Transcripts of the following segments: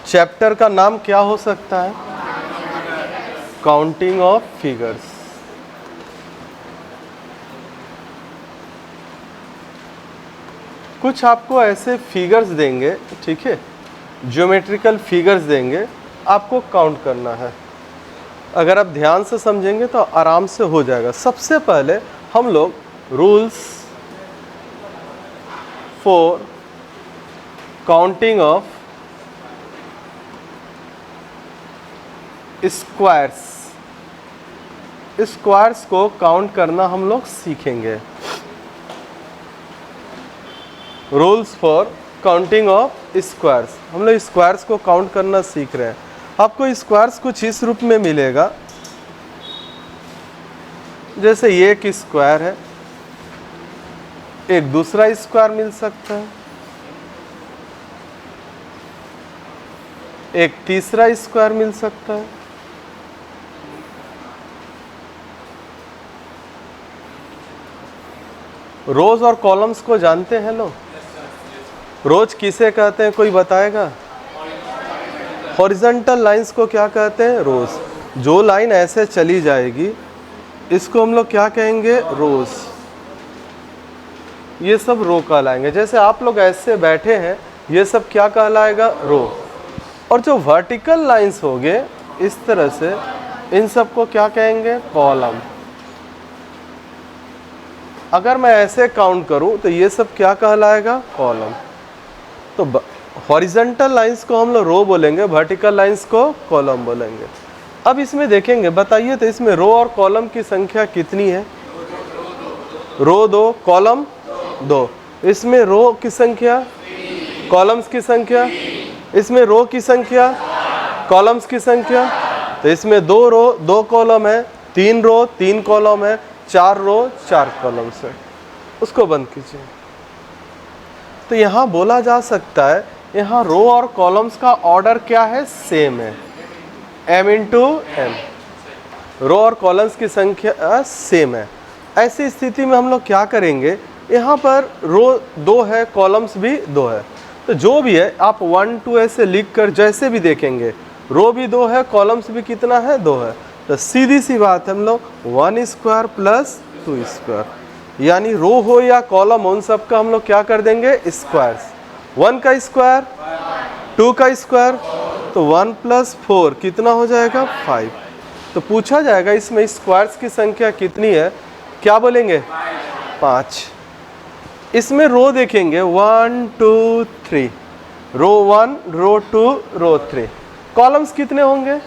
Chapter का नाम क्या हो सकता है? Counting of figures. कुछ आपको ऐसे फिगर्स देंगे, ठीक है, ज्योमेट्रिकल फिगर्स देंगे, आपको काउंट करना है। अगर आप ध्यान से समझेंगे तो आराम से हो जाएगा। सबसे पहले हम लोग rules for counting of squares को काउंट करना हम लोग सीखेंगे। Rules for counting of squares, हम लोग स्क्वायर्स को काउंट करना सीख रहे हैं। आपको स्क्वायर्स कुछ इस रूप में मिलेगा, जैसे ये एक स्क्वायर है, एक दूसरा स्क्वायर मिल सकता है, एक तीसरा स्क्वायर मिल सकता है, रोज और कॉलम्स को जानते हैं लोग? रोज किसे कहते हैं, कोई बताएगा? हॉरिजॉन्टल लाइंस को क्या कहते हैं? रोज। जो लाइन ऐसे चली जाएगी इसको हम लोग क्या कहेंगे? रोज। ये सब रो कहलाएंगे। जैसे आप लोग ऐसे बैठे हैं, ये सब क्या कहलाएगा? रो। और जो वर्टिकल लाइंस होंगे इस तरह से, इन सब को क्या कहेंगे? कॉलम। अगर मैं ऐसे काउंट करूं तो ये सब क्या कहलाएगा? कॉलम। तो हॉरिजॉन्टल लाइंस को हम लोग रो बोलेंगे, वर्टिकल लाइंस को कॉलम बोलेंगे। अब इसमें देखेंगे, बताइए तो इसमें रो और कॉलम की संख्या कितनी है? रो 2, कॉलम 2। इसमें रो की संख्या, कॉलम्स की संख्या, इसमें रो की संख्या, कॉलम्स की संख्या। तो इसमें 2 रो 2 कॉलम है, 3 रो 3 कॉलम है, 4 रो 4 कॉलम्स है। उसको बंद कीजिए। तो यहाँ बोला जा सकता है, यहाँ रो और कॉलम्स का ऑर्डर क्या है? सेम है, m इंटू m। रो और कॉलम्स की संख्या सेम है। ऐसी स्थिति में हम लोग क्या करेंगे? यहाँ पर रो 2 है, कॉलम्स भी 2 है, तो जो भी है आप 1 2 ऐसे लिख कर जैसे भी देखेंगे, रो भी 2 है, कॉलम्स भी कितना है? 2 है। तो सीधी सी बात है, हम लोग 1 स्क्वायर प्लस 2 स्क्वायर, यानी रो हो या कॉलम हो, उन सब का हम लोग क्या कर देंगे? स्क्वायर्स। 1 का स्क्वायर, 2 का स्क्वायर, तो 1 प्लस 4 कितना हो जाएगा? 5। तो पूछा जाएगा इसमें स्क्वायर्स की संख्या कितनी है? क्या बोलेंगे? 5। इसमें रो देखेंगे 1 2 3, रो 1 रो 2 रो 3। कॉलम्स कितने होंगे?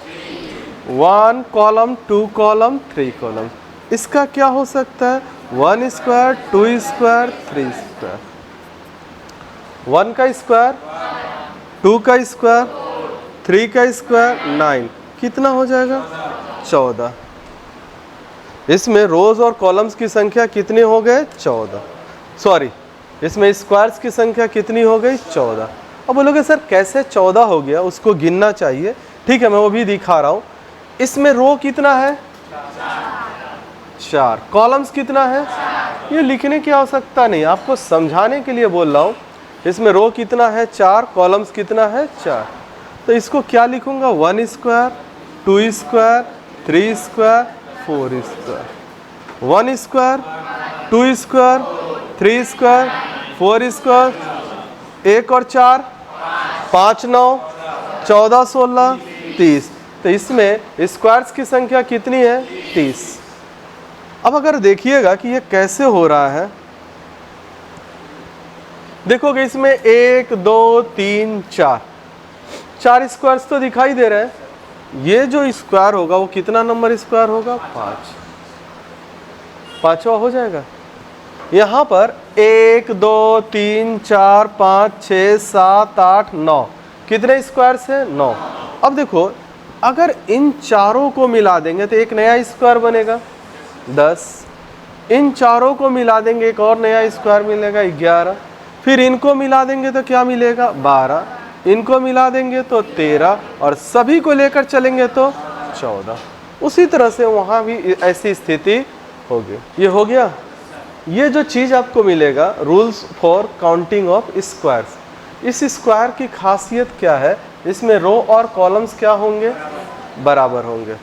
1 कॉलम 2 कॉलम 3 कॉलम। इसका क्या हो सकता है? 1 स्क्वायर 2 स्क्वायर 3 स्क्वायर। 1 का स्क्वायर, 2 का स्क्वायर, 3 का स्क्वायर 9, कितना हो जाएगा? 14। इसमें रोज और कॉलम्स की संख्या कितने हो गए? 14। सॉरी, इसमें स्क्वायर्स की संख्या कितनी हो गई? 14। अब बोलोगे सर कैसे 14 हो गया, उसको गिनना चाहिए। ठीक है, मैं वो भी दिखा रहा हूँ। इसमें रो कितना है? 4। कॉलम्स कितना है? ये लिखने की आवश्यकता नहीं, आपको समझाने के लिए बोल रहा हूँ। इसमें रो कितना है? 4। कॉलम्स कितना है? 4। तो इसको क्या लिखूंगा? 1 square 2 square 3 square 4 square. 1 square 2 square 3 square 4 square. 1 और 4 5 9 14 16 30। तो इसमें स्क्वायर्स की संख्या कितनी है? 30। अब अगर देखिएगा कि ये कैसे हो रहा है, देखोगे इसमें 1 2 3 4 स्क्वायर्स तो दिखाई दे रहे हैं। ये जो स्क्वायर होगा वो कितना नंबर स्क्वायर होगा? 5। 5वां हो जाएगा। यहाँ पर 1 2 3 4 5 6 7 8 9, कितने स्क्वायर्स है? 9। अब देखो, अगर इन चारों को मिला देंगे तो एक नया स्क्वायर बनेगा 10। इन चारों को मिला देंगे, एक और नया स्क्वायर मिलेगा 11। फिर इनको मिला देंगे तो क्या मिलेगा? 12। इनको मिला देंगे तो 13, और सभी को लेकर चलेंगे तो 14। उसी तरह से वहाँ भी ऐसी स्थिति होगी। ये हो गया। ये जो चीज़ आपको मिलेगा, rules for counting of squares, इस स्क्वायर की खासियत क्या है, इसमें रो और कॉलम्स क्या होंगे, बराबर होंगे।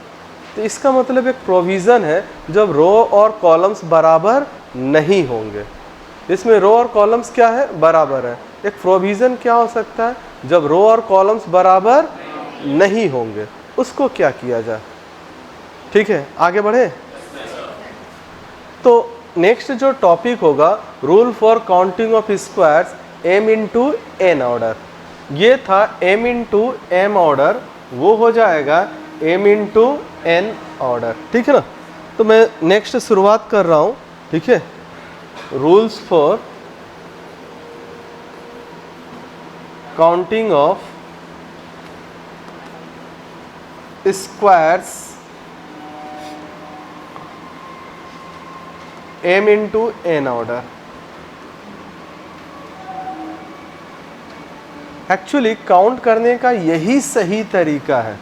तो इसका मतलब एक प्रोविज़न है जब रो और कॉलम्स बराबर नहीं होंगे। इसमें रो और कॉलम्स क्या है, बराबर है। एक प्रोविज़न क्या हो सकता है, जब रो और कॉलम्स बराबर नहीं होंगे, उसको क्या किया जाए। ठीक है, आगे बढ़े। तो नेक्स्ट जो टॉपिक होगा, rule for counting of squares m into an order. ये था m इंटू एम ऑर्डर, वो हो जाएगा m इंटू एन ऑर्डर। ठीक है ना। तो मैं नेक्स्ट शुरुआत कर रहा हूँ। ठीक है, rules for counting of squares m into an order. Actually count करने का यही सही तरीका है,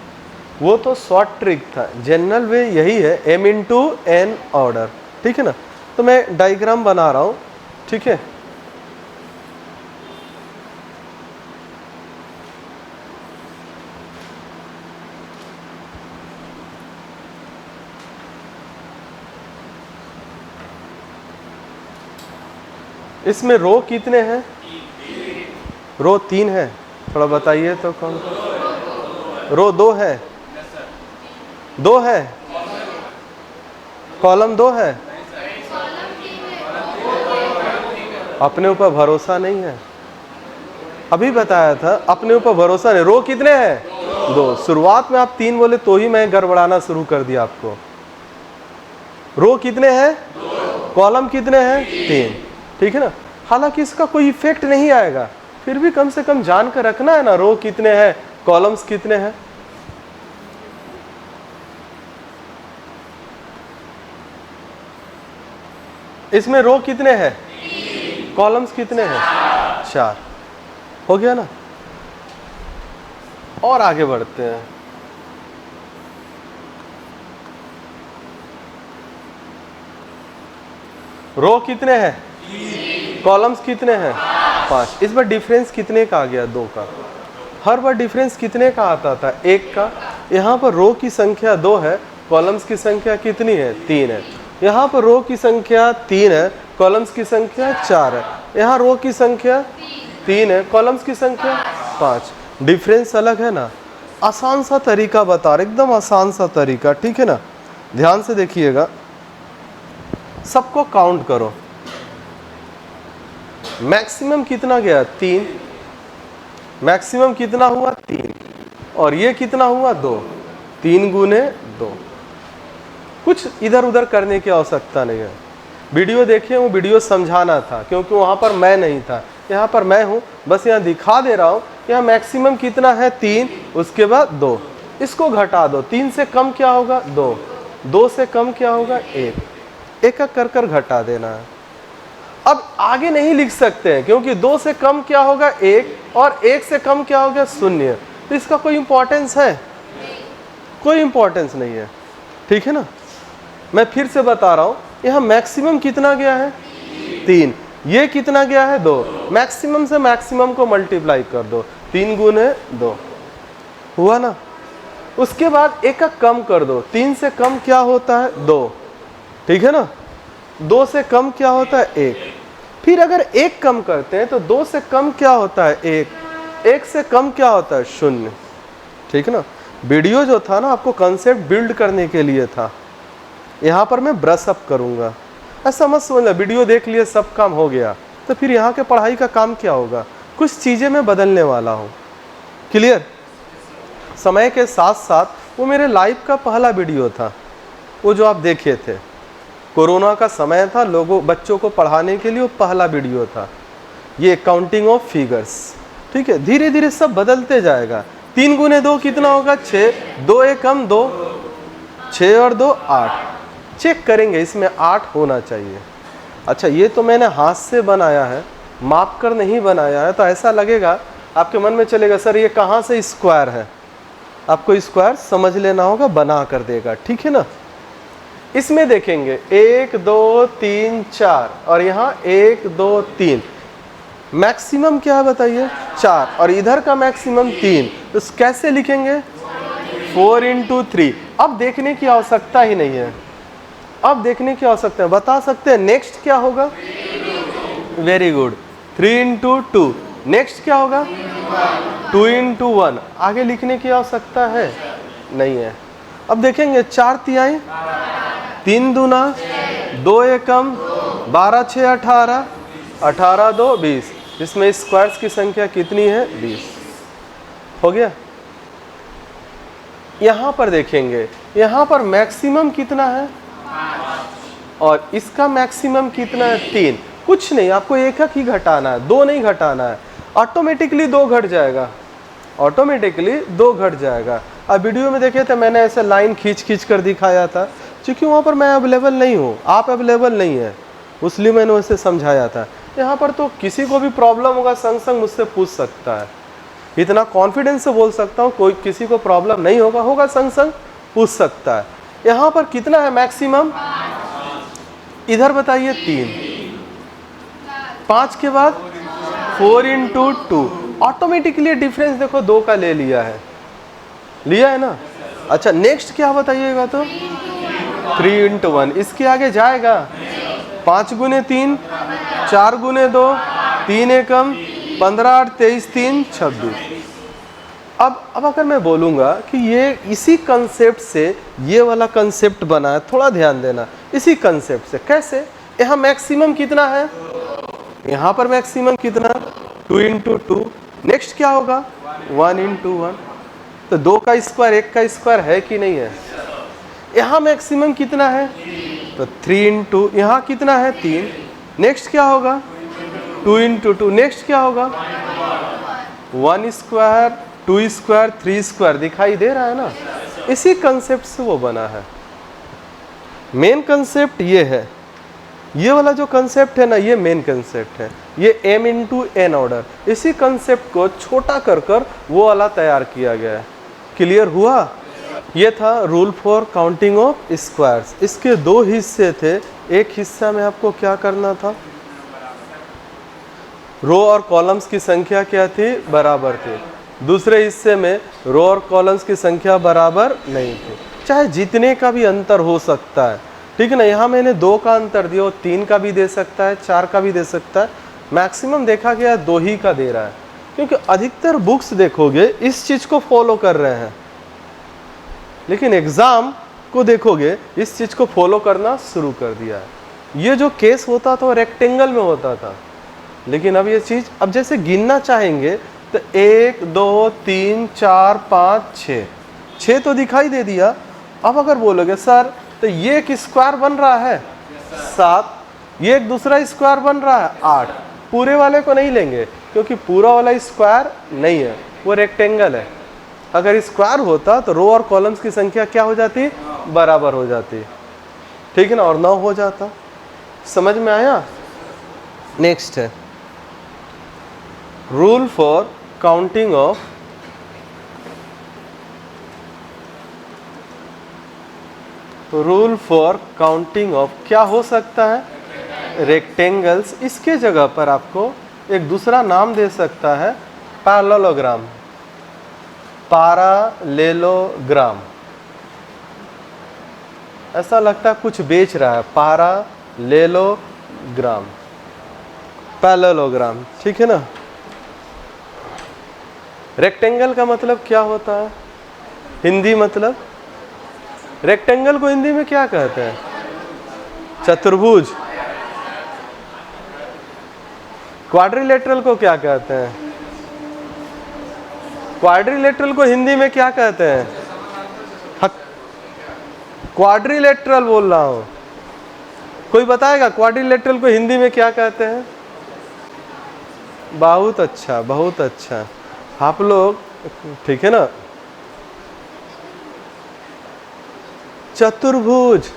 वो तो शॉर्ट ट्रिक था, जनरल वे यही है, m इंटू एन ऑर्डर। ठीक है ना। तो मैं डायग्राम बना रहा हूँ। ठीक है, इसमें रो कितने हैं, रो 3 है, थोड़ा बताइए तो कौन। रो 2 है, 2 है, कॉलम 2 है। अपने ऊपर भरोसा नहीं है, अभी बताया था अपने ऊपर भरोसा नहीं। रो कितने हैं, 2। शुरुआत में आप 3 बोले तो ही मैं गड़बड़ाना शुरू कर दिया आपको। रो कितने हैं, कॉलम कितने हैं, 3। ठीक है ना। हालांकि इसका कोई इफेक्ट नहीं आएगा, फिर भी कम से कम जान कर रखना है ना, रो कितने हैं, कॉलम्स कितने हैं। इसमें रो कितने हैं, कॉलम्स कितने हैं, 4। हो गया ना। और आगे बढ़ते हैं। रो कितने हैं, कॉलम्स कितने हैं, 5। इस बार डिफरेंस कितने का आ गया, 2 का। हर बार डिफरेंस कितने का आता था, 1 का। यहाँ पर रो की संख्या 2 है, कॉलम्स की संख्या कितनी है, 3 है। यहाँ पर रो की संख्या 3 है, कॉलम्स की संख्या 4 है। यहाँ रो की संख्या 3 है, कॉलम्स की संख्या 5। डिफरेंस अलग है ना। आसान सा तरीका बता रहे, एकदम आसान सा तरीका। ठीक है ना। ध्यान से देखिएगा, सबको काउंट करो। मैक्सिमम कितना गया, 3। मैक्सिमम कितना हुआ, 3। और ये कितना हुआ, 2। 3 गुने 2। कुछ इधर उधर करने की आवश्यकता नहीं है। वीडियो देखिए, वो वीडियो समझाना था, क्योंकि वहाँ पर मैं नहीं था, यहाँ पर मैं हूँ, बस यहाँ दिखा दे रहा हूँ। यहाँ मैक्सिमम कितना है, 3, उसके बाद 2। इसको घटा दो, 3 से कम क्या होगा, 2। 2 से कम क्या होगा, 1। एक एक कर कर घटा देना है। अब आगे नहीं लिख सकते हैं, क्योंकि 2 से कम क्या होगा, 1, और 1 से कम क्या होगा, 0। तो इसका कोई इंपॉर्टेंस है, कोई इंपॉर्टेंस नहीं है। ठीक है ना। मैं फिर से बता रहा हूँ, यहाँ मैक्सिमम कितना गया है, 3। ये कितना गया है, 2। मैक्सिमम से मैक्सिमम को मल्टीप्लाई कर दो, 3 गुने 2 हुआ ना। उसके बाद एक का कम कर दो, 3 से कम क्या होता है, 2। ठीक है ना। 2 से कम क्या होता है, 1। फिर अगर 1 कम करते हैं तो 2 से कम क्या होता है, 1। 1 से कम क्या होता है, 0। ठीक है ना। वीडियो जो था ना, आपको कंसेप्ट बिल्ड करने के लिए था। यहाँ पर मैं ब्रश अप करूँगा, ऐसा मत समझना वीडियो देख लिए सब काम हो गया, तो फिर यहाँ के पढ़ाई का काम क्या होगा। कुछ चीज़ें मैं बदलने वाला हूँ। क्लियर। समय के साथ साथ वो मेरे लाइफ का पहला वीडियो था, वो जो आप देखे थे। कोरोना का समय था, लोगों बच्चों को पढ़ाने के लिए वो पहला वीडियो था, ये काउंटिंग ऑफ फिगर्स। ठीक है। धीरे धीरे सब बदलते जाएगा। 3 गुने 2 कितना होगा, 6। 2 एक कम 2, 6 और 2 8। चेक करेंगे, इसमें 8 होना चाहिए। अच्छा, ये तो मैंने हाथ से बनाया है, माप कर नहीं बनाया है, तो ऐसा लगेगा आपके मन में चलेगा, सर ये कहाँ से स्क्वायर है। आपको स्क्वायर समझ लेना होगा, बना कर देगा। ठीक है ना। इसमें देखेंगे 1 2 3 4, और यहाँ 1 2 3। मैक्सिमम क्या है बताइए 4, और इधर का मैक्सिमम 3, तो कैसे लिखेंगे 4 इंटू 3। अब देखने की आवश्यकता ही नहीं है, अब देखने की आवश्यकता है, बता सकते हैं नेक्स्ट क्या होगा। Very good, 3 into 2। नेक्स्ट क्या होगा 2 इंटू 1। आगे लिखने की आवश्यकता है नहीं है। अब देखेंगे 4 तिहाई, 3 दूना, 2 एकम, 12 6 18, 18 2 20। इसमें स्क्वायर्स की संख्या कितनी है 20। हो गया। यहाँ पर देखेंगे, यहाँ पर मैक्सिमम कितना है और इसका मैक्सिमम कितना है 3। कुछ नहीं, आपको एक ही घटाना है, 2 नहीं घटाना है। ऑटोमेटिकली 2 घट जाएगा, ऑटोमेटिकली 2 घट जाएगा। अब वीडियो में देखे थे मैंने ऐसे लाइन खींच कर दिखाया था, क्योंकि वहाँ पर मैं अवेलेबल नहीं हूँ, आप अवेलेबल नहीं है, इसलिए मैंने वैसे समझाया था। यहाँ पर तो किसी को भी प्रॉब्लम होगा संग संग मुझसे पूछ सकता है, इतना कॉन्फिडेंस से बोल सकता हूँ, कोई किसी को प्रॉब्लम नहीं होगा संग संग पूछ सकता है। यहाँ पर कितना है मैक्सिमम, इधर बताइए 3, 5 के बाद 4 इंटू 2। ऑटोमेटिकली डिफरेंस देखो 2 का ले लिया है ना। अच्छा नेक्स्ट क्या बताइएगा, तो 3 इंटू 1। इसके आगे जाएगा 5 गुने 3, 4 गुने 2, 3 एकम, 15 8 23 3 26। अब अगर मैं बोलूँगा कि ये इसी कंसेप्ट से ये वाला कंसेप्ट बना है, थोड़ा ध्यान देना, इसी कंसेप्ट से। कैसे, यहाँ मैक्सिमम कितना है, यहाँ पर मैक्सिमम कितना 2 इंटू 2। नेक्स्ट क्या होगा 1 इंटू 1। तो 2 का स्क्वायर 1 का स्क्वायर है कि नहीं है। यहाँ मैक्सिमम कितना है तो 3 इंटू, यहाँ कितना है 3। नेक्स्ट क्या होगा 2 इंटू 2। नेक्स्ट क्या होगा 1 स्क्वायर 2 स्क्वायर 3 स्क्वायर। दिखाई दे रहा है ना, इसी कंसेप्ट से वो बना है। मेन कंसेप्ट ये है, ये वाला जो कंसेप्ट है ना, ये मेन कंसेप्ट है। ये m इंटू एन ऑर्डर, इसी कंसेप्ट को छोटा कर वो वाला तैयार किया गया है। क्लियर हुआ। ये था rule for counting of squares. इसके 2 हिस्से थे। एक हिस्सा में आपको क्या करना था, रो और कॉलम्स की संख्या क्या थी, बराबर थी। दूसरे हिस्से में रो और कॉलम्स की संख्या बराबर नहीं थी, चाहे जितने का भी अंतर हो सकता है, ठीक है ना। यहाँ मैंने 2 का अंतर दिया, 3 का भी दे सकता है, 4 का भी दे सकता है। मैक्सिमम देखा गया 2 ही का दे रहा है, क्योंकि अधिकतर बुक्स देखोगे इस चीज़ को फॉलो कर रहे हैं, लेकिन एग्ज़ाम को देखोगे इस चीज़ को फॉलो करना शुरू कर दिया है। ये जो केस होता था वो रेक्टेंगल में होता था, लेकिन अब ये चीज़, अब जैसे गिनना चाहेंगे तो 1 2 3 4 5 6 तो दिखाई दे दिया। अब अगर बोलोगे सर तो ये एक स्क्वायर बन रहा है 7, ये एक दूसरा स्क्वायर बन रहा है 8, पूरे वाले को नहीं लेंगे क्योंकि पूरा वाला स्क्वायर नहीं है, वो रेक्टेंगल है। अगर स्क्वायर होता तो रो और कॉलम्स की संख्या क्या हो जाती, बराबर हो जाती, ठीक है ना, और 9 हो जाता। समझ में आया। नेक्स्ट है रूल फॉर काउंटिंग ऑफ क्या हो सकता है, रेक्टेंगल्स। इसके जगह पर आपको एक दूसरा नाम दे सकता है, पैरेललोग्राम, पैरेललोग्राम। ऐसा लगता है कुछ बेच रहा है, पैरेललोग्राम, पैरेललोग्राम, ठीक है ना। रेक्टेंगल का मतलब क्या होता है हिंदी, मतलब रेक्टेंगल को हिंदी में क्या कहते हैं, चतुर्भुज। क्वाड्रिलेटरल को क्या कहते हैं, क्वाड्रिलेटरल को हिंदी में क्या कहते हैं, क्वाड्रिलेटरल बोल रहा हूं। कोई बताएगा क्वाड्रिलेटरल को हिंदी में क्या कहते हैं। बहुत अच्छा, बहुत अच्छा, आप लोग ठीक है ना। चतुर्भुज।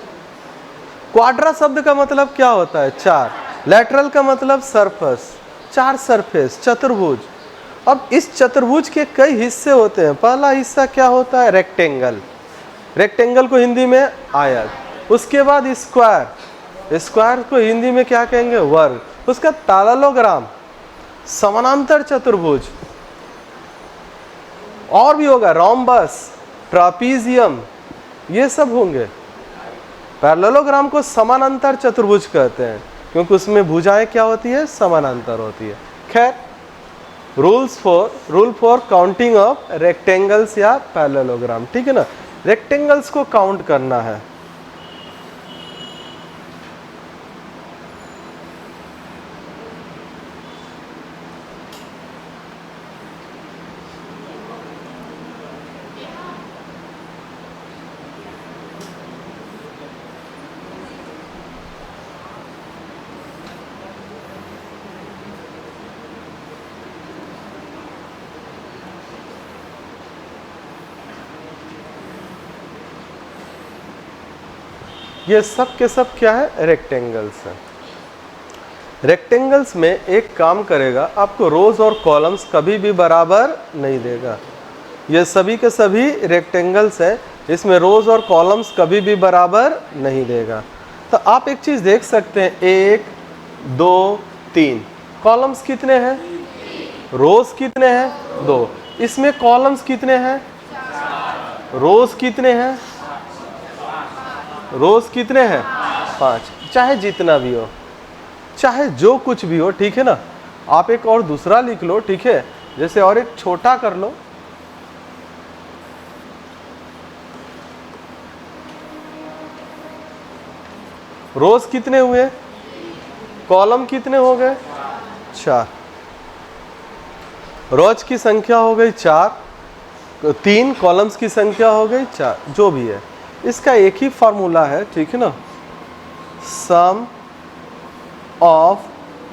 क्वाड्रा शब्द का मतलब क्या होता है, 4। लेटरल का मतलब सरफेस, 4 सरफेस, चतुर्भुज। अब इस चतुर्भुज के कई हिस्से होते हैं। पहला हिस्सा क्या होता है, रेक्टेंगल। रेक्टेंगल को हिंदी में आयत। उसके बाद स्क्वायर, स्क्वायर को हिंदी में क्या कहेंगे, वर्ग। उसका पैरेललोग्राम, समानांतर चतुर्भुज, और भी होगा रोम्बस, ट्रापीजियम, ये सब होंगे। पैरेललोग्राम को समानांतर चतुर्भुज कहते हैं क्योंकि उसमें भुजाएं क्या होती है, समानांतर होती है। खैर, rule for counting of rectangles या पैरेललोग्राम, ठीक है ना। रेक्टेंगल्स को काउंट करना है। ये सब के सब क्या है, रेक्टेंगल्स हैं। रेक्टेंगल्स में एक काम करेगा, आपको रोज और कॉलम्स कभी भी बराबर नहीं देगा। ये सभी के सभी रेक्टेंगल्स हैं, इसमें रोज और कॉलम्स कभी भी बराबर नहीं देगा। तो आप एक चीज देख सकते हैं, 1 2 3 कॉलम्स कितने हैं, रोज कितने हैं, 2। इसमें कॉलम्स कितने हैं, रोज कितने हैं, रोज कितने हैं, 5। चाहे जितना भी हो, चाहे जो कुछ भी हो, ठीक है ना। आप एक और दूसरा लिख लो, ठीक है, जैसे और एक छोटा कर लो। रोज कितने हुए, कॉलम कितने हो गए, 4। रोज की संख्या हो गई 4, 3 कॉलम्स की संख्या हो गई 4, जो भी है। इसका एक ही फार्मूला है, ठीक है ना, sum of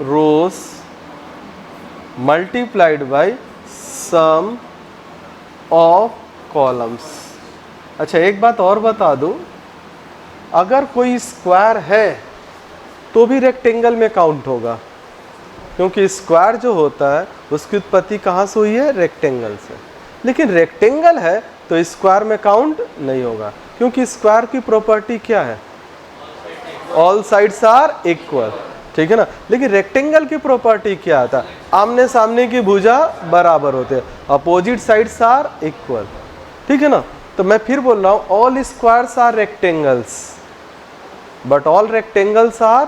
rows multiplied by sum of columns. अच्छा, एक बात और बता दूं, अगर कोई स्क्वायर है तो भी रेक्टेंगल में काउंट होगा, क्योंकि स्क्वायर जो होता है उसकी उत्पत्ति कहाँ से हुई है, रेक्टेंगल से। लेकिन रेक्टेंगल है तो स्क्वायर में काउंट नहीं होगा, क्योंकि स्क्वायर की प्रॉपर्टी क्या है, ऑल साइड्स आर इक्वल, ठीक है ना। लेकिन रेक्टेंगल की प्रॉपर्टी क्या आता है, आमने सामने की भुजा बराबर होते हैं, अपोजिट साइड्स आर इक्वल, ठीक है ना। तो मैं फिर बोल रहा हूँ, all squares are rectangles but all rectangles are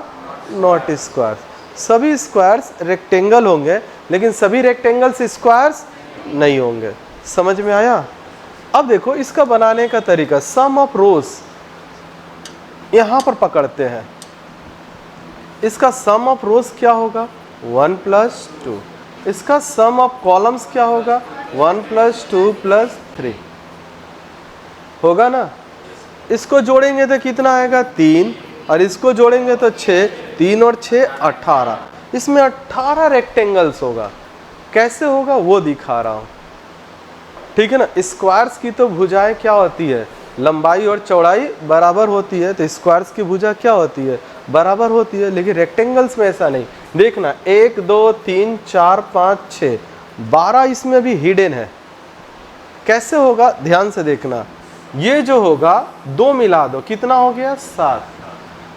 not squares. सभी स्क्वायर्स रेक्टेंगल होंगे लेकिन सभी रेक्टेंगल्स स्क्वायर्स नहीं होंगे। समझ में आया। अब देखो इसका बनाने का तरीका, सम ऑफ रोज यहां पर पकड़ते हैं। इसका सम ऑफ रोज क्या होगा, 1 + 2। इसका सम ऑफ कॉलम्स क्या होगा, 1 + 2 + 3 होगा ना। इसको जोड़ेंगे तो कितना आएगा, 3, और इसको जोड़ेंगे तो 6, 3 और 6 18। इसमें 18 रेक्टेंगल्स होगा। कैसे होगा वो दिखा रहा हूं, ठीक है ना। स्क्वायर्स की तो भुजाएं क्या होती है, लंबाई और चौड़ाई बराबर होती है, तो स्क्वायर्स की भुजा क्या होती है, बराबर होती है। लेकिन रेक्टेंगल्स में ऐसा नहीं। देखना 1 2 3 4 5 6 12 इसमें भी हिडन है। कैसे होगा, ध्यान से देखना। ये जो होगा 2 मिला दो, कितना हो गया, 7।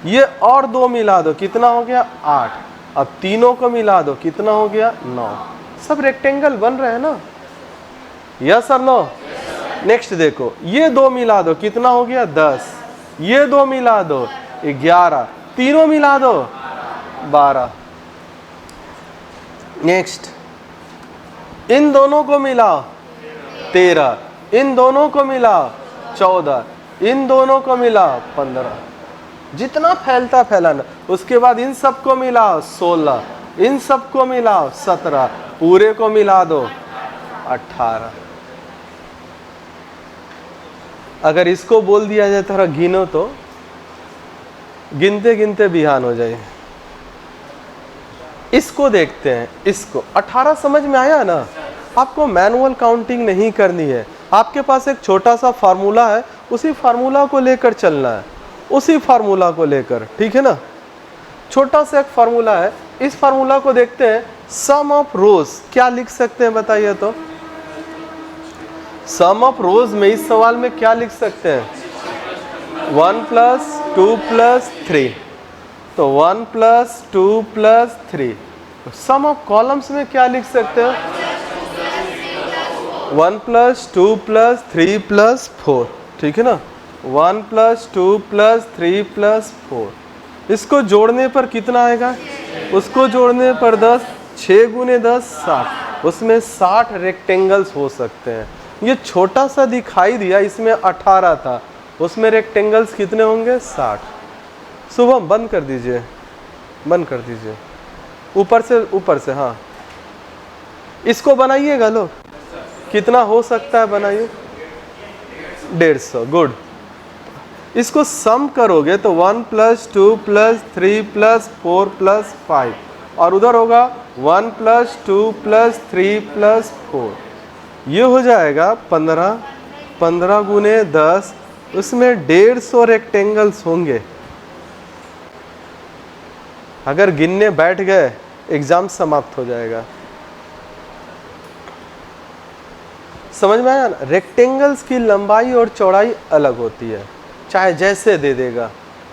ये और 2 मिला दो, कितना हो गया, 8। अब तीनों को मिला दो, कितना हो गया, 9। सब रेक्टेंगल बन रहे हैं ना, यस और नो। नेक्स्ट देखो, ये 2 मिला दो, कितना हो गया, 10। ये 2 मिला दो, 11। तीनों मिला दो, 12। नेक्स्ट, इन दोनों को मिलाओ, 13। इन दोनों को मिलाओ, 14। इन दोनों को मिलाओ, 15। जितना फैलता फैलाना। उसके बाद इन सबको मिलाओ, 16। इन सबको मिलाओ, 17। पूरे को मिला दो, 18। अगर इसको बोल दिया जाए थोड़ा गिनो तो गिनते गिनते बिहान हो जाए। इसको देखते हैं, इसको 18 समझ में आया ना। आपको मैनुअल काउंटिंग नहीं करनी है। आपके पास एक छोटा सा फार्मूला है, उसी फार्मूला को लेकर चलना है, उसी फार्मूला को लेकर, ठीक है ना। छोटा सा एक फार्मूला है, इस फार्मूला को देखते हैं। सम ऑफ रोज क्या लिख सकते हैं बताइए तो। सम ऑफ रोज में इस सवाल में क्या लिख सकते हैं, 1 + 2 + 3। तो 1 + 2 + 3 सम ऑफ कॉलम्स में क्या लिख सकते हो? 1 + 2 + 3 + 4, ठीक है ना। 1 + 2 + 3 + 4, इसको जोड़ने पर कितना आएगा? उसको जोड़ने पर 10, 6 × 10 60, उसमें 60 रेक्टेंगल्स हो सकते हैं। ये छोटा सा दिखाई दिया, इसमें 18 था, उसमें रेक्टेंगल्स कितने होंगे? 60। शुभम बंद कर दीजिए, बंद कर दीजिए, ऊपर से हाँ, इसको बनाइएगा लोग, कितना हो सकता है बनाइए? 150, गुड। इसको सम करोगे तो 1 + 2 + 3 + 4 + 5, और उधर होगा 1 + 2 + 3 + 4, ये हो जाएगा 15, 15 × 10, उसमें 150 रेक्टेंगल्स होंगे। अगर गिनने बैठ गए एग्जाम समाप्त हो जाएगा। समझ में आया ना? रेक्टेंगल्स की लंबाई और चौड़ाई अलग होती है, चाहे जैसे दे देगा,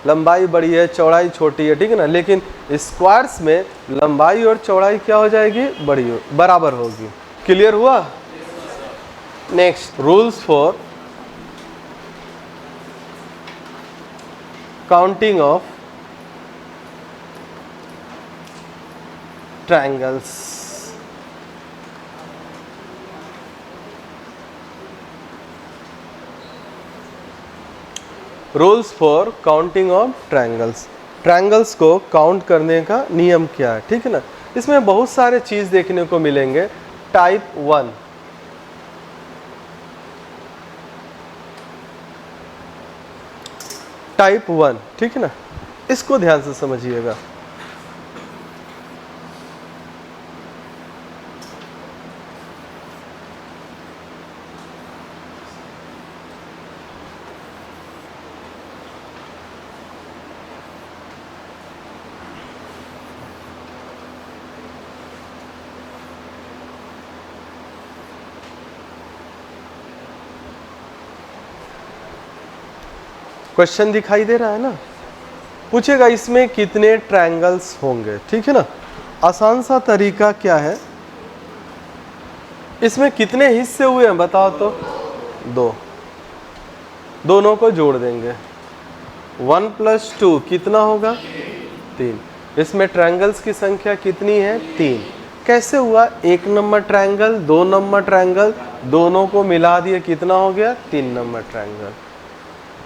लंबाई बड़ी है चौड़ाई छोटी है, ठीक है ना, लेकिन स्क्वायर्स में लंबाई और चौड़ाई क्या हो जाएगी? बराबर होगी। क्लियर हुआ? Next, rules for counting of triangles. Rules for counting of triangles, triangles को काउंट करने का नियम क्या है, ठीक है ना। इसमें बहुत सारे चीज देखने को मिलेंगे। टाइप 1, टाइप 1, ठीक है ना, इसको ध्यान से समझिएगा। क्वेश्चन दिखाई दे रहा है ना? पूछेगा इसमें कितने ट्रायंगल्स होंगे, ठीक है ना। आसान सा तरीका क्या है, इसमें कितने हिस्से हुए हैं बताओ तो? 2, दोनों को जोड़ देंगे। 1 + 2 कितना होगा? 3। इसमें ट्रायंगल्स की संख्या कितनी है? 3। कैसे हुआ? 1 नंबर ट्रायंगल, 2 नंबर ट्रायंगल, दोनों को मिला दिए, कितना हो गया? 3 नंबर ट्रायंगल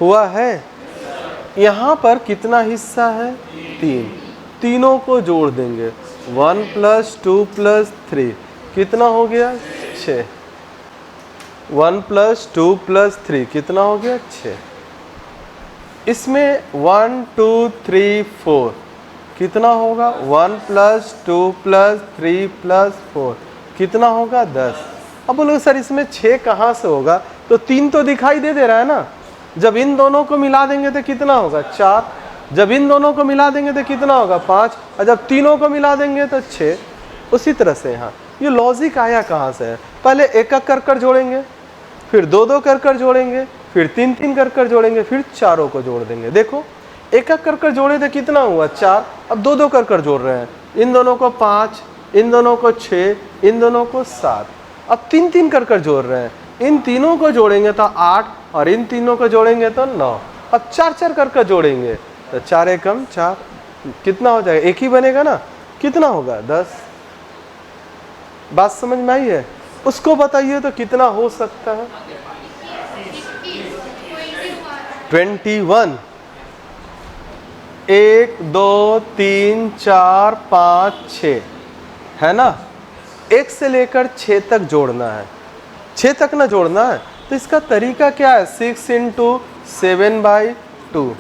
हुआ है। यहाँ पर कितना हिस्सा है? 3, तीनों को जोड़ देंगे। 1 + 2 + 3 कितना हो गया? 6। 1 + 2 + 3 कितना हो गया? 6। इसमें 1 2 3 4 कितना होगा? 1 + 2 + 3 + 4 कितना होगा? 10। अब बोलो सर इसमें 6 कहाँ से होगा? तो 3 तो दिखाई दे रहा है ना। जब इन दोनों को मिला देंगे तो कितना होगा? 4। जब इन दोनों को मिला देंगे तो कितना होगा? 5। और जब तीनों को मिला देंगे तो 6। उसी तरह से यहाँ ये लॉजिक आया कहाँ से है? पहले एक एक कर जोड़ेंगे, फिर 2 2 कर जोड़ेंगे, फिर 3 3 कर जोड़ेंगे, फिर चारों को जोड़ देंगे। देखो एक एक कर जोड़े तो कितना हुआ? 4। अब 2 2 कर जोड़ रहे हैं, इन दोनों को 5, इन दोनों को 6, इन दोनों को 7। अब 3 3 कर जोड़ रहे हैं, इन तीनों को जोड़ेंगे तो 8, और इन तीनों को जोड़ेंगे तो 9। अब 4 4 कर जोड़ेंगे तो 4 एकम 4, कितना हो जाएगा? एक ही बनेगा ना, कितना होगा? 10। बात समझ में आई है? उसको बताइए तो कितना हो सकता है? 21। 1 2 3 4 5 6 है ना। 1 से लेकर 6 तक जोड़ना है, 6 तक ना जोड़ना है। तो इसका तरीका क्या है? 6 × 7/2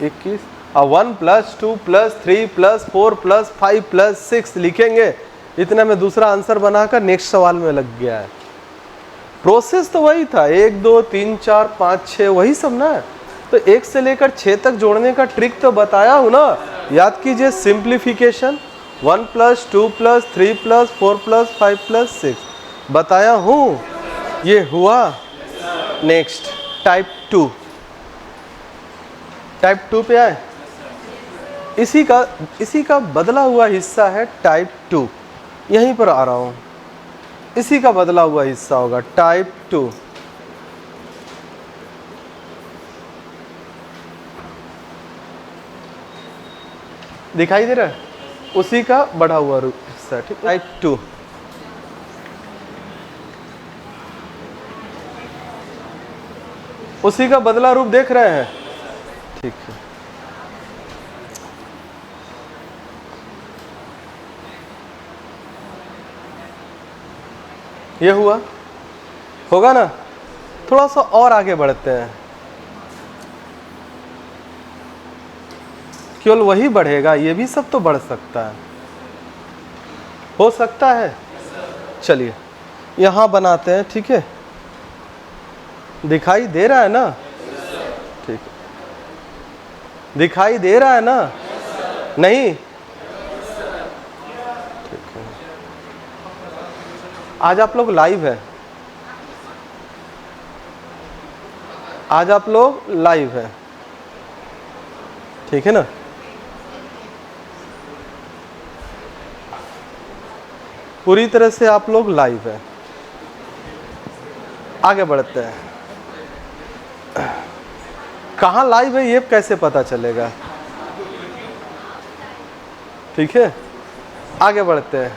21, और 1 + 2 + 3 + 4 + 5 + 6 लिखेंगे। इतना में दूसरा आंसर बनाकर नेक्स्ट सवाल में लग गया है। प्रोसेस तो वही था, 1 2 3 4 5 6 वही सब ना। तो 1 से लेकर 6 तक जोड़ने का ट्रिक तो बताया हूँ ना, याद कीजिए। सिंप्लीफिकेशन 1 + 2 + 3 + 4 + 5 + 6 बताया हूँ, ये हुआ। नेक्स्ट टाइप 2, टाइप 2 पे आए। इसी का बदला हुआ हिस्सा है टाइप 2, यहीं पर आ रहा हूँ, इसी का बदला हुआ हिस्सा होगा टाइप 2। दिखाई दे रहा है, उसी का बढ़ा हुआ हिस्सा, ठीक, टाइप 2। उसी का बदला रूप देख रहे हैं, ठीक है। ये हुआ, होगा ना। थोड़ा सा और आगे बढ़ते हैं, केवल वही बढ़ेगा, ये भी सब तो बढ़ सकता है, हो सकता है। चलिए यहां बनाते हैं, ठीक है। दिखाई दे रहा है ना, ठीक है, दिखाई दे रहा है ना, नहीं, ठीक है। आज आप लोग लाइव है, आज आप लोग लाइव है, ठीक है ना। पूरी तरह से आप लोग लाइव है। आगे बढ़ते हैं, कहाँ लाइव है ये कैसे पता चलेगा, ठीक है। आगे बढ़ते हैं,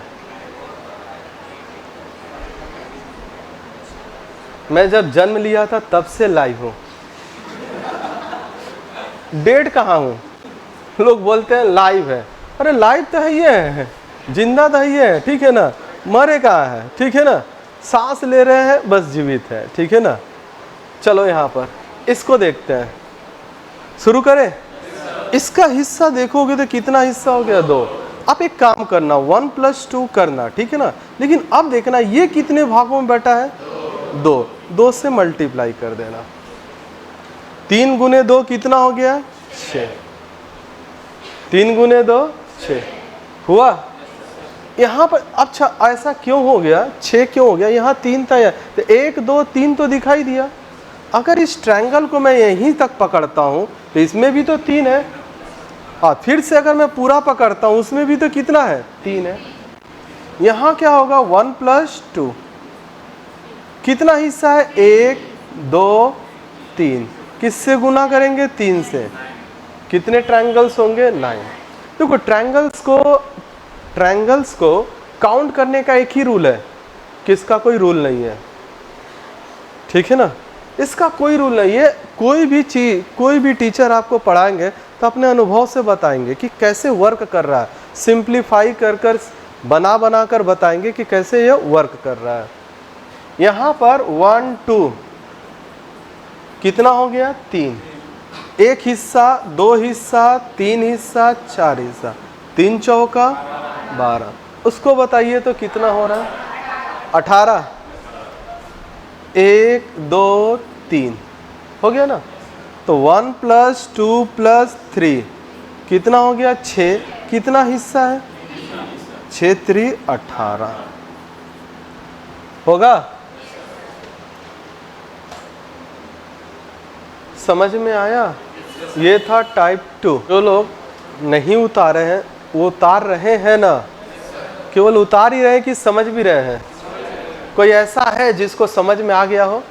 मैं जब जन्म लिया था तब से लाइव हूं, डेड कहाँ हूं। लोग बोलते हैं लाइव है, अरे लाइव तो है, ये है जिंदा तो है, ये है, ठीक है ना। मरे कहाँ है, ठीक है ना, सांस ले रहे हैं बस, जीवित है, ठीक है ना। चलो यहाँ पर इसको देखते हैं, शुरू करें। इसका हिस्सा देखोगे तो कितना हिस्सा हो गया, 2। आप एक काम करना, 1 + 2 करना, ठीक है ना। लेकिन अब देखना ये कितने भागों में बैठा है, 2। 2 से मल्टीप्लाई कर देना, 3 × 2 कितना हो गया, 6। 3 × 2 6 हुआ। यहाँ पर अच्छा ऐसा क्यों हो गया, 6 क्यों हो गया, यहाँ 3 था, तो 1 2 3 तो दिखाई दिया। अगर इस ट्रायंगल को मैं यहीं तक पकड़ता हूँ तो इसमें भी तो 3 है, और फिर से अगर मैं पूरा पकड़ता हूँ उसमें भी तो कितना है, 3 है। यहाँ क्या होगा, 1 + 2 कितना हिस्सा है, 1 2 3, किससे गुना करेंगे, 3 से। कितने ट्रायंगल्स होंगे, 9। देखो ट्रायंगल्स को काउंट करने का एक ही रूल है, किसका कोई रूल नहीं है, ठीक है ना। इसका कोई रूल नहीं है। कोई भी चीज, कोई भी टीचर आपको पढ़ाएंगे तो अपने अनुभव से बताएंगे कि कैसे वर्क कर रहा है, सिंप्लीफाई कर बना कर बताएंगे कि कैसे ये वर्क कर रहा है। यहाँ पर 1 2 कितना हो गया, 3। 1 हिस्सा, 2 हिस्सा, 3 हिस्सा, 4 हिस्सा, 3 चौका 12। उसको बताइए तो कितना हो रहा है, 18। 1 2 3 हो गया ना। तो 1 + 2 + 3 कितना हो गया, 6। कितना हिस्सा है, 6 3 18 होगा। समझ में आया। ये था टाइप 2। जो लोग नहीं उतारे हैं वो उतार रहे हैं ना, केवल उतार ही रहे कि समझ भी रहे हैं। कोई ऐसा है जिसको समझ में आ गया हो,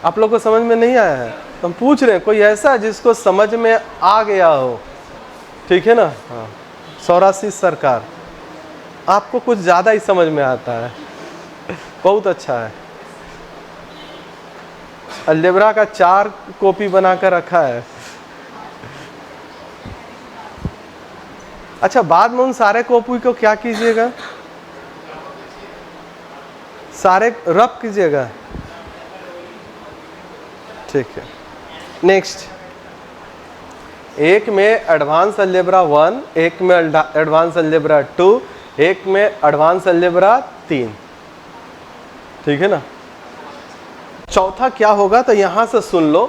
आप लोग को समझ में नहीं आया है, हम पूछ रहे हैं कोई ऐसा जिसको समझ में आ गया हो, ठीक है ना। हाँ, सौरासी सरकार, आपको कुछ ज़्यादा ही समझ में आता है, बहुत अच्छा है। अलजेब्रा का 4 कॉपी बनाकर रखा है। अच्छा, बाद में उन सारे कॉपी को क्या कीजिएगा, सारे रब कीजिएगा, ठीक है। नेक्स्ट, एक में एडवांस अलजेब्रा 1, एक में एडवांस अलजेब्रा 2, एक में एडवांस अलजेब्रा 3, ठीक है ना। चौथा क्या होगा, तो यहाँ से सुन लो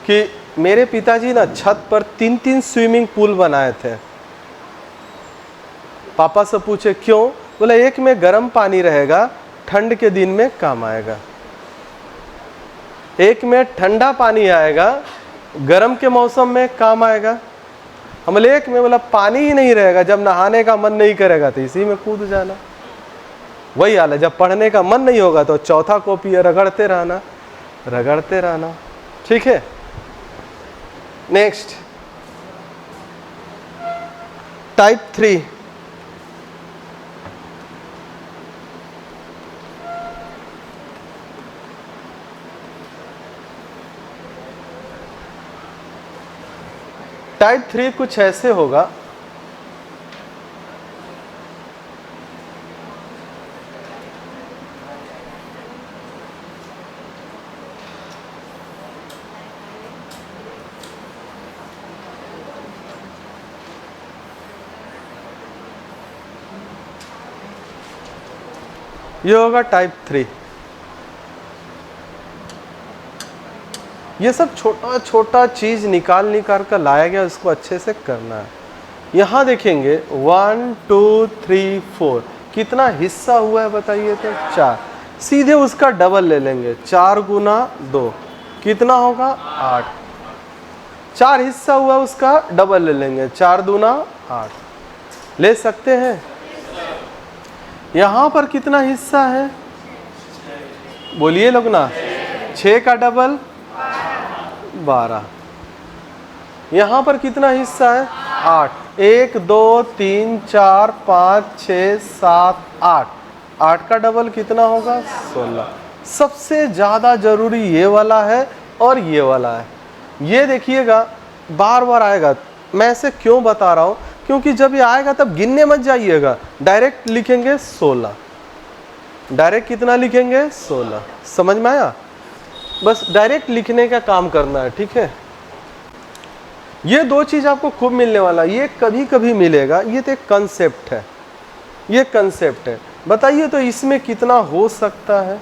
कि मेरे पिताजी ना छत पर 3-3 स्विमिंग पूल बनाए थे। पापा से पूछे क्यों, बोले एक में गर्म पानी रहेगा, ठंड के दिन में काम आएगा। एक में ठंडा पानी आएगा, गर्म के मौसम में काम आएगा। हम एक में मतलब पानी ही नहीं रहेगा, जब नहाने का मन नहीं करेगा तो इसी में कूद जाना। वही हाल है, जब पढ़ने का मन नहीं होगा तो चौथा कॉपी है, रगड़ते रहना रगड़ते रहना। ठीक है, नेक्स्ट टाइप 3। टाइप 3 कुछ ऐसे होगा, ये होगा टाइप 3। ये सब छोटा छोटा चीज निकाल कर लाया गया, इसको अच्छे से करना है। यहाँ देखेंगे 1 2 3 4 कितना हिस्सा हुआ है बताइए तो 4। सीधे उसका डबल ले लेंगे, 4 गुना 2 कितना होगा 8। 4 हिस्सा हुआ उसका डबल ले लेंगे, 4 दूना 8 ले सकते हैं। यहाँ पर कितना हिस्सा है बोलिए लोग ना, 6 का डबल 12। यहाँ पर कितना हिस्सा है 8, 1 2 3 4 5 6 7 8, 8 का डबल कितना होगा 16। सबसे ज़्यादा जरूरी ये वाला है और ये वाला है। ये देखिएगा बार बार आएगा, मैं इसे क्यों बता रहा हूँ, क्योंकि जब ये आएगा तब गिनने मत जाइएगा, डायरेक्ट लिखेंगे 16। डायरेक्ट कितना लिखेंगे 16। समझ में आया, बस डायरेक्ट लिखने का काम करना है। ठीक है, ये दो चीज आपको खूब मिलने वाला, ये कभी कभी मिलेगा, ये तो एक कंसेप्ट है, ये कंसेप्ट है। बताइए तो इसमें कितना हो सकता है।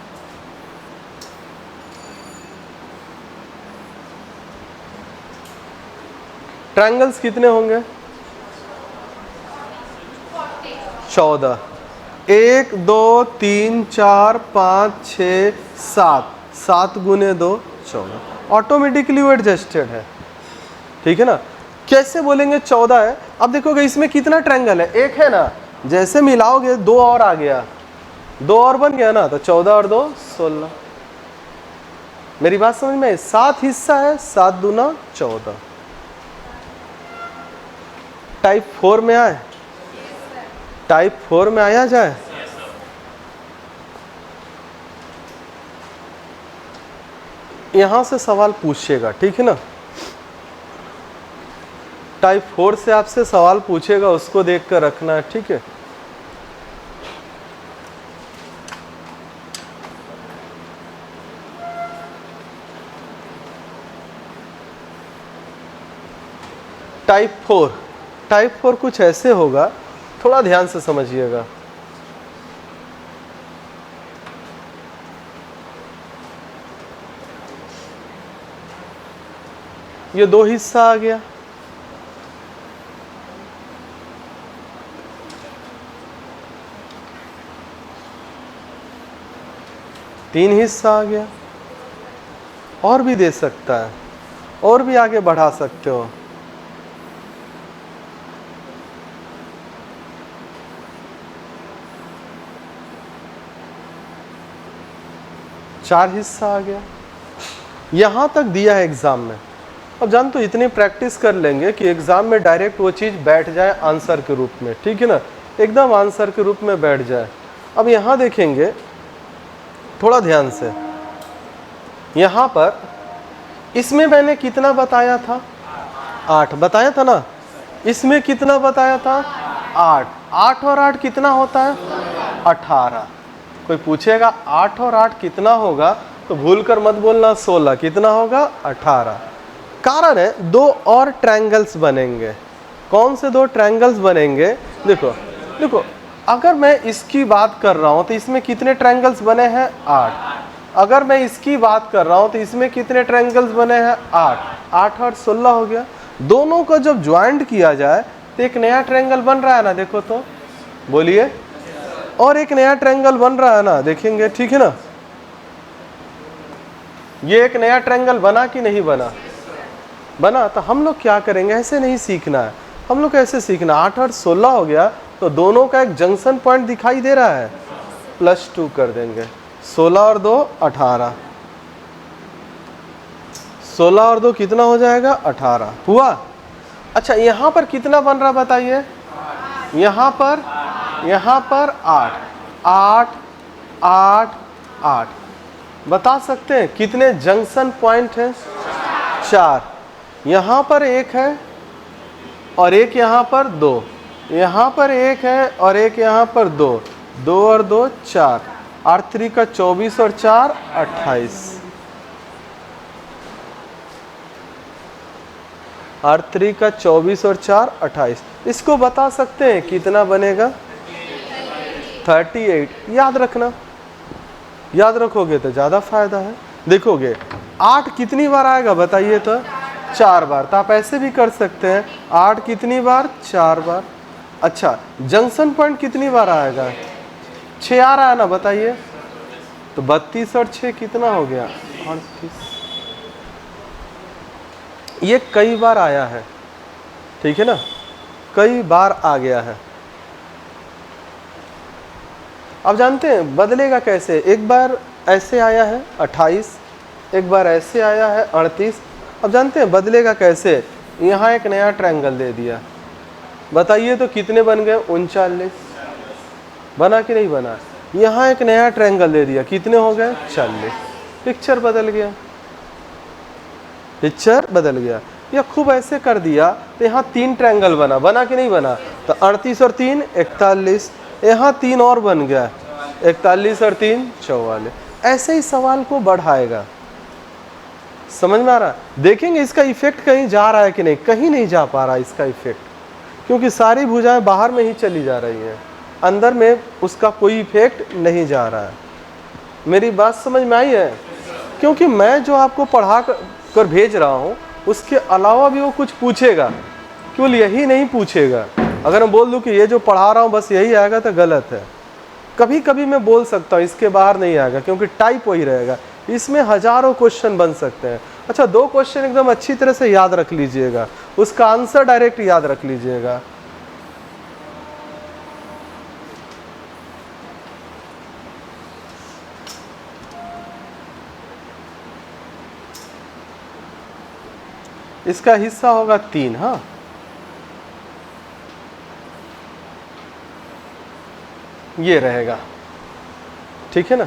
ट्रायंगल्स कितने होंगे 14। 1 2 3 4 5 6 7, 7 गुने 2 14। ऑटोमेटिकली वो एडजस्टेड है। ठीक है ना, कैसे बोलेंगे 14 है। अब देखोगे इसमें कितना ट्रायंगल है, एक है ना, जैसे मिलाओगे 2 और आ गया, 2 और बन गया ना, तो 14 और 2 16। मेरी बात समझ में, 7 हिस्सा है, 7 दूना 14। टाइप 4 में आए, टाइप 4 में आया जाए। यहां से सवाल पूछेगा, ठीक है ना, टाइप 4 से आपसे सवाल पूछेगा, उसको देख कर रखना है। ठीक है, टाइप 4, टाइप 4 कुछ ऐसे होगा, थोड़ा ध्यान से समझिएगा। ये 2 हिस्सा आ गया, तीन हिस्सा आ गया, और भी दे सकता है, और भी आगे बढ़ा सकते हो। चार हिस्सा आ गया, यहां तक दिया है एग्जाम में। अब जान तो इतनी प्रैक्टिस कर लेंगे कि एग्जाम में डायरेक्ट वो चीज बैठ जाए आंसर के रूप में। ठीक है ना, एकदम आंसर के रूप में बैठ जाए। अब यहां देखेंगे थोड़ा ध्यान से, यहां पर इसमें मैंने कितना बताया था 8 बताया था ना, इसमें कितना बताया था 8। 8 और 8 कितना होता है 18। कोई पूछेगा 8 और 8 कितना होगा तो भूलकर मत बोलना 16, कितना होगा 18। कारण है 2 और ट्रायंगल्स बनेंगे। कौन से 2 ट्रायंगल्स बनेंगे, देखो देखो, अगर मैं इसकी बात कर रहा हूं तो इसमें कितने ट्रायंगल्स बने हैं 8। अगर मैं इसकी बात कर रहा हूं तो इसमें कितने ट्रायंगल्स बने हैं 8। 8 और 16 हो गया। दोनों को जब ज्वाइंट किया जाए तो एक नया ट्रायंगल बन रहा है ना, देखो तो बोलिए, और एक नया ट्रायंगल बन रहा है ना, देखेंगे। ठीक है ना, ये एक नया ट्रायंगल बना कि नहीं बना? बना। तो हम लोग क्या करेंगे, ऐसे नहीं सीखना है, हम लोग ऐसे सीखना। 8 और 16 हो गया तो दोनों का एक जंक्शन पॉइंट दिखाई दे रहा है, +2 कर देंगे। 16 और 2 18, 16 और 2 कितना हो जाएगा? 18 हुआ। अच्छा यहाँ पर कितना बन रहा बताइए? यहाँ पर 8 8 8 8। बता सकते हैं कितने जंक्शन पॉइंट हैं? 4। यहाँ पर 1 है और एक यहाँ पर 2, यहाँ पर 1 है और एक यहाँ पर 2, 2 और 2 4, 8 3 का 24 और 4 28, 8 3 का 24 और 4 28। इसको बता सकते हैं कितना बनेगा? 38। याद रखना, याद रखोगे तो ज़्यादा फायदा है। देखोगे 8 कितनी बार आएगा बताइए तो? 4 बार। तो आप ऐसे भी कर सकते हैं, 8 कितनी बार? 4 बार। अच्छा जंक्शन पॉइंट कितनी बार आएगा? 6 आ रहा है ना, बताइए। तो 32 और 6 कितना हो गया? 38। ये कई बार आया है, ठीक है ना, कई बार आ गया है। अब जानते हैं बदलेगा कैसे? एक बार ऐसे आया है 28, एक बार ऐसे आया है 38। अब जानते हैं बदलेगा कैसे? यहाँ एक नया ट्रायंगल दे दिया, बताइए तो कितने बन गए? 39। बना कि नहीं बना? यहाँ एक नया ट्रायंगल दे दिया, कितने हो गए? 40। पिक्चर बदल गया, पिक्चर बदल गया। या खूब ऐसे कर दिया तो यहाँ 3 ट्रायंगल बना, बना कि नहीं बना? तो 38 और 3 41, यहाँ 3 और बन गया, 41 और 3 44। ऐसे ही सवाल को बढ़ाएगा। समझ में आ रहा है? देखेंगे इसका इफेक्ट कहीं जा रहा है कि नहीं? कहीं नहीं जा पा रहा इसका इफेक्ट, क्योंकि सारी भुजाएं बाहर में ही चली जा रही हैं, अंदर में उसका कोई इफेक्ट नहीं जा रहा है। मेरी बात समझ में आई है? क्योंकि मैं जो आपको पढ़ा कर भेज रहा हूँ उसके अलावा भी वो कुछ पूछेगा, केवल यही नहीं पूछेगा। अगर मैं बोल दूं कि ये जो पढ़ा रहा हूँ बस यही आएगा तो गलत है। कभी कभी मैं बोल सकता हूँ इसके बाहर नहीं आएगा, क्योंकि टाइप वही रहेगा। इसमें हजारों क्वेश्चन बन सकते हैं। अच्छा 2 क्वेश्चन एकदम अच्छी तरह से याद रख लीजिएगा, उसका आंसर डायरेक्ट याद रख लीजिएगा। इसका हिस्सा होगा 3। हाँ ये रहेगा, ठीक है ना।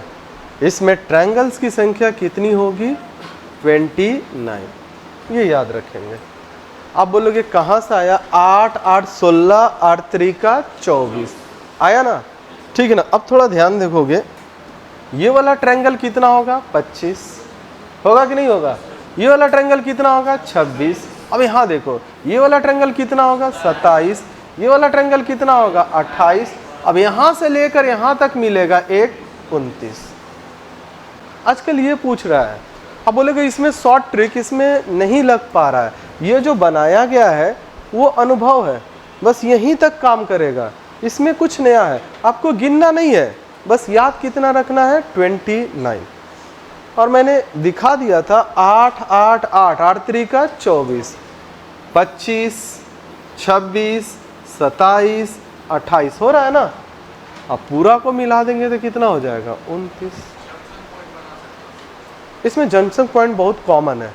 इसमें ट्रायंगल्स की संख्या कितनी होगी? 29। ये याद रखेंगे। आप बोलोगे कहाँ से आया? 8 8 16, 8 3 का 24 आया ना, ठीक है ना। अब थोड़ा ध्यान देखोगे, ये वाला ट्रायंगल कितना होगा? 25 होगा कि नहीं होगा? ये वाला ट्रायंगल कितना होगा? 26। अब यहाँ देखो, ये वाला ट्रायंगल कितना होगा? 27। ये वाला ट्रायंगल कितना होगा? 28। अब यहाँ से लेकर यहाँ तक मिलेगा 29। आजकल ये पूछ रहा है। अब बोलेगा इसमें शॉर्ट ट्रिक इसमें नहीं लग पा रहा है। ये जो बनाया गया है वो अनुभव है, बस यहीं तक काम करेगा, इसमें कुछ नया है। आपको गिनना नहीं है, बस याद कितना रखना है? 29। और मैंने दिखा दिया था 8 8 8, 8 3 का 24, 25 26 27 28 हो रहा है ना। अब पूरा को मिला देंगे तो कितना हो जाएगा? 29। इसमें जंक्शन पॉइंट बहुत कॉमन है।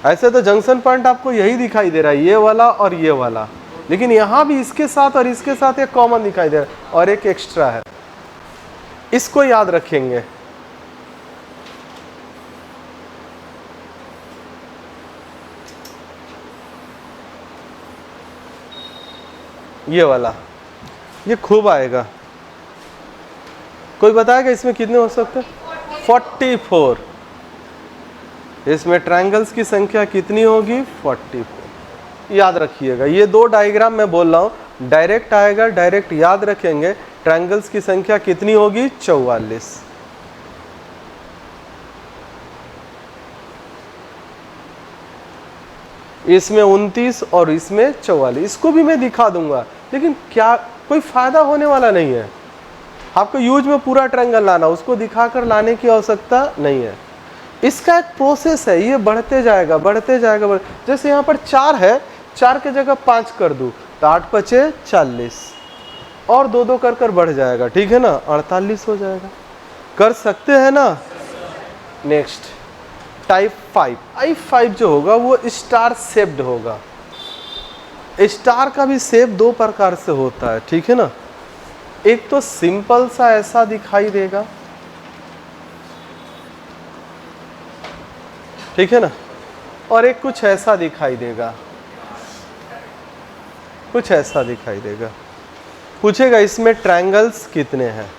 ऐसे तो जंक्शन पॉइंट आपको यही दिखाई दे रहा है, ये वाला और ये वाला, लेकिन यहाँ भी इसके साथ और इसके साथ एक कॉमन दिखाई दे रहा है और एक एक्स्ट्रा है। इसको याद रखेंगे। ये वाला ये खूब आएगा। कोई बताएगा इसमें कितने हो सकते हैं? 44। इसमें ट्रायंगल्स की संख्या कितनी होगी? 44। याद रखिएगा, ये 2 डायग्राम मैं बोल रहा हूँ, डायरेक्ट आएगा, डायरेक्ट याद रखेंगे। ट्रायंगल्स की संख्या कितनी होगी? 44। इसमें 29 और इसमें 44। इसको भी मैं दिखा दूंगा, लेकिन क्या कोई फायदा होने वाला नहीं है। आपको यूज में पूरा ट्रायंगल लाना, उसको दिखाकर लाने की आवश्यकता नहीं है। इसका एक प्रोसेस है, ये बढ़ते जाएगा बढ़ते जाएगा जैसे यहाँ पर 4 है, 4 के जगह 5 कर दूँ तो 8 पचे 40 और 2 कर कर बढ़ जाएगा, ठीक है ना, 48 हो जाएगा। कर सकते हैं ना। Next type 5। टाइप 5 जो होगा वो स्टार शेप्ड होगा। स्टार का भी शेप 2 प्रकार से होता है, ठीक है ना। एक तो सिंपल सा ऐसा दिखाई देगा, ठीक है ना, और एक कुछ ऐसा दिखाई देगा, कुछ ऐसा दिखाई देगा। पूछेगा इसमें ट्रायंगल्स कितने हैं।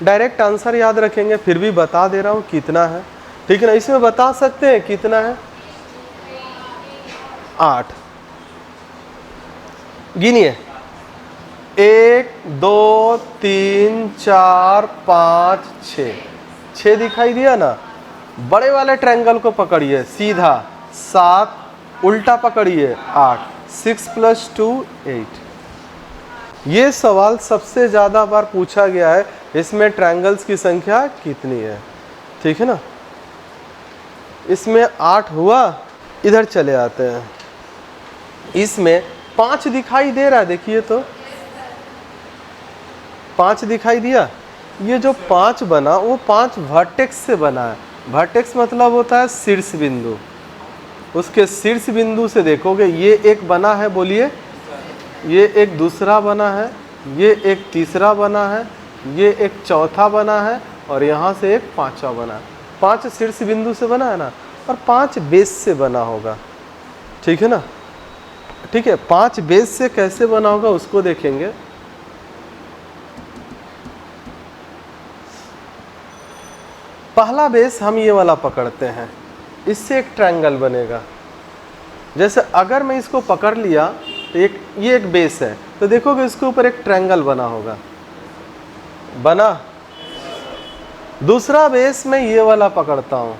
डायरेक्ट आंसर याद रखेंगे, फिर भी बता दे रहा हूं कितना है, ठीक है ना। इसमें बता सकते हैं कितना है, 8। गिनिए, 1 2 3 4 5 6 दिखाई दिया ना। बड़े वाले ट्रायंगल को पकड़िए सीधा, 7, उल्टा पकड़िए 8, 6 + 2 8। ये सवाल सबसे ज़्यादा बार पूछा गया है, इसमें ट्रायंगल्स की संख्या कितनी है, ठीक है ना। इसमें 8 हुआ, इधर चले आते हैं। इसमें 5 दिखाई दे रहा है, देखिए तो 5 दिखाई दिया। ये जो 5 बना वो 5 वर्टेक्स से बना है। वर्टेक्स मतलब होता है शीर्ष बिंदु। उसके शीर्ष बिंदु से देखोगे ये एक बना है, बोलिए, ये एक दूसरा बना है, ये एक तीसरा बना है, ये एक चौथा बना है और यहाँ से एक 5वां बना है। 5 शीर्ष बिंदु से बना है ना, और 5 बेस से बना होगा, ठीक है ना। ठीक है, 5 बेस से कैसे बना होगा उसको देखेंगे। पहला बेस हम ये वाला पकड़ते हैं, इससे एक ट्रायंगल बनेगा। जैसे अगर मैं इसको पकड़ लिया तो ये एक बेस है, तो देखोगे इसके ऊपर एक ट्रायंगल बना होगा, बना। दूसरा बेस मैं ये वाला पकड़ता हूं,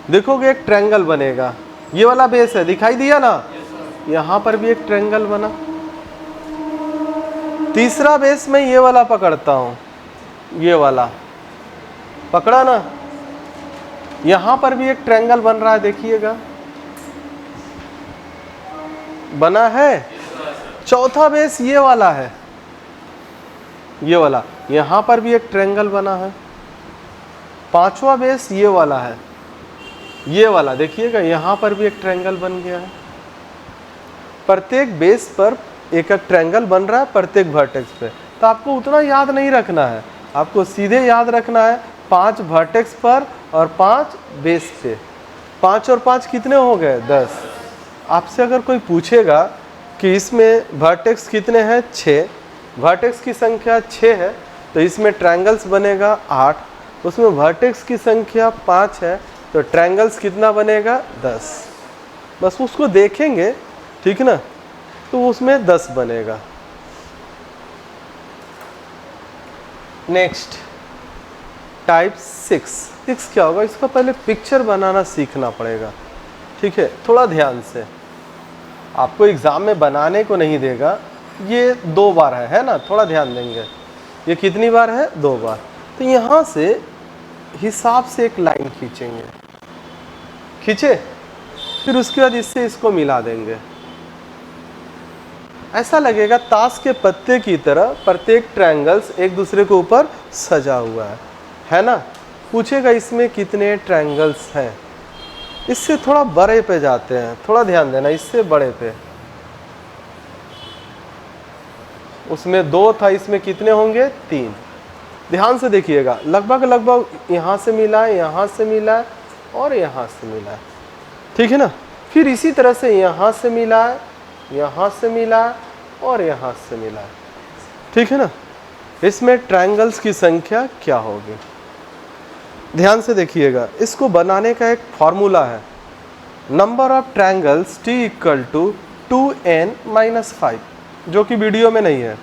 देखोगे एक ट्रायंगल बनेगा। ये वाला बेस है, दिखाई दिया ना, यहां पर भी एक ट्रायंगल बना। तीसरा बेस मैं ये वाला पकड़ता हूं, ये वाला पकड़ा ना, यहां पर भी एक ट्रायंगल बन रहा है, देखिएगा, बना है। चौथा बेस ये वाला है, ये वाला, यहां पर भी एक ट्रायंगल बना है। पांचवा बेस ये वाला है, ये वाला, देखिएगा, यहां पर भी एक ट्रायंगल बन गया है। प्रत्येक बेस पर एक एक ट्रायंगल बन रहा है, प्रत्येक वर्टेक्स पे। तो आपको उतना याद नहीं रखना है, आपको सीधे याद रखना है 5 वर्टेक्स पर और 5 बेस पे। 5 और 5 कितने हो गए, 10। आपसे अगर कोई पूछेगा कि इसमें वर्टेक्स कितने हैं, 6, वर्टेक्स की संख्या 6 है, तो इसमें ट्रायंगल्स बनेगा 8, उसमें वर्टेक्स की संख्या 5 है, तो ट्रायंगल्स कितना बनेगा, 10। बस उसको देखेंगे, ठीक ना, तो उसमें 10 बनेगा। नेक्स्ट टाइप 6 क्या होगा, इसका पहले पिक्चर बनाना सीखना पड़ेगा, ठीक है, थोड़ा ध्यान से। आपको एग्जाम में बनाने को नहीं देगा, ये 2 बार है ना, थोड़ा ध्यान देंगे। ये कितनी बार है, 2 बार। तो यहाँ से हिसाब से एक लाइन खींचेंगे, खींचे, फिर उसके बाद इससे इसको मिला देंगे। ऐसा लगेगा ताश के पत्ते की तरह प्रत्येक ट्रायंगल्स एक दूसरे के ऊपर सजा हुआ है ना। पूछेगा इसमें कितने ट्रायंगल्स हैं। इससे थोड़ा बड़े पे जाते हैं, थोड़ा ध्यान देना, इससे बड़े पे। उसमें 2 था, इसमें कितने होंगे, 3। ध्यान से देखिएगा, लगभग लगभग यहाँ से मिला है, यहाँ से मिला है और यहाँ से मिला है, ठीक है ना। फिर इसी तरह से यहाँ से मिला है, यहाँ से मिला है और यहाँ से मिला है, ठीक है ना। इसमें ट्रायंगल्स की संख्या क्या होगी, ध्यान से देखिएगा। इसको बनाने का एक फॉर्मूला है, number of triangles T = 2n - 5, जो कि वीडियो में नहीं है,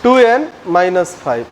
2n - 5।